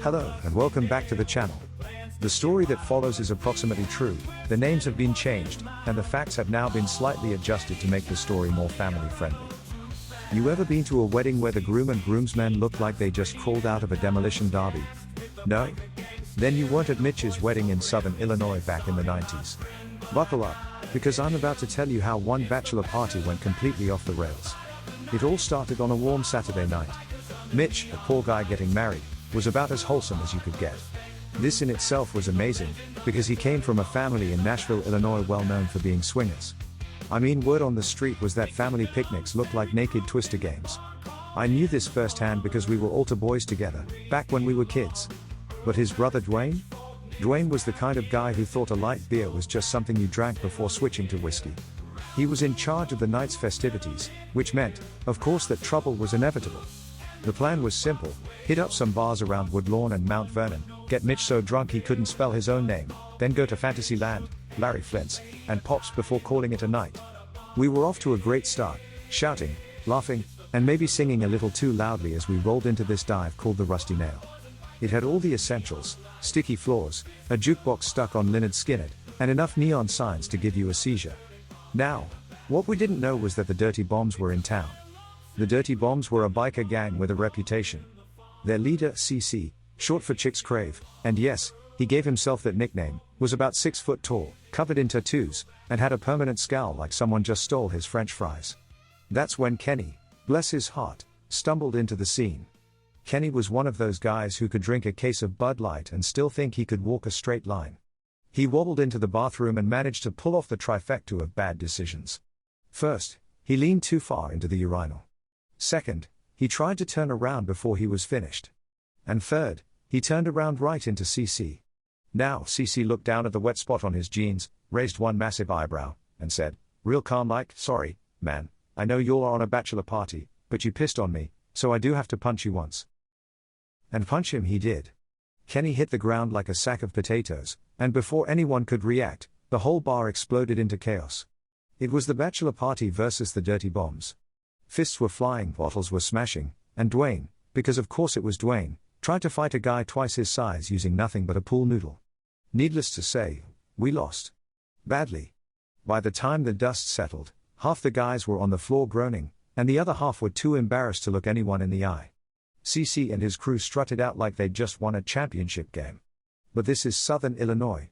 Hello and welcome back to the channel. The story that follows is approximately true, the names have been changed, and the facts have now been slightly adjusted to make the story more family friendly. You ever been to a wedding where the groom and groomsmen looked like they just crawled out of a demolition derby? No? Then you weren't at Mitch's wedding in Southern Illinois back in the 90s. Buckle up, because I'm about to tell you how one bachelor party went completely off the rails. It all started on a warm Saturday night. Mitch, a poor guy getting married, was about as wholesome as you could get. This in itself was amazing, because he came from a family in Nashville, Illinois well known for being swingers. I mean, word on the street was that family picnics looked like naked twister games. I knew this firsthand because we were altar boys together, back when we were kids. But his brother Dwayne? Dwayne was the kind of guy who thought a light beer was just something you drank before switching to whiskey. He was in charge of the night's festivities, which meant, of course, that trouble was inevitable. The plan was simple: hit up some bars around Woodlawn and Mount Vernon, get Mitch so drunk he couldn't spell his own name, then go to Fantasyland, Larry Flint's, and Pops before calling it a night. We were off to a great start, shouting, laughing, and maybe singing a little too loudly as we rolled into this dive called the Rusty Nail. It had all the essentials: sticky floors, a jukebox stuck on Lynyrd Skynyrd, and enough neon signs to give you a seizure. Now, what we didn't know was that the Dirty Bombs were in town. The Dirty Bombs were a biker gang with a reputation. Their leader, CC, short for Chicks Crave, and yes, he gave himself that nickname, was about 6 foot tall, covered in tattoos, and had a permanent scowl like someone just stole his French fries. That's when Kenny, bless his heart, stumbled into the scene. Kenny was one of those guys who could drink a case of Bud Light and still think he could walk a straight line. He wobbled into the bathroom and managed to pull off the trifecta of bad decisions. First, he leaned too far into the urinal. Second, he tried to turn around before he was finished. And third, he turned around right into CC. Now, CC looked down at the wet spot on his jeans, raised one massive eyebrow, and said, real calm like, "Sorry, man, I know you're on a bachelor party, but you pissed on me, so I do have to punch you once." And punch him he did. Kenny hit the ground like a sack of potatoes, and before anyone could react, the whole bar exploded into chaos. It was the bachelor party versus the Dirty Bombs. Fists were flying, bottles were smashing, and Dwayne, because of course it was Dwayne, tried to fight a guy twice his size using nothing but a pool noodle. Needless to say, we lost. Badly. By the time the dust settled, half the guys were on the floor groaning, and the other half were too embarrassed to look anyone in the eye. CC and his crew strutted out like they'd just won a championship game. But this is Southern Illinois.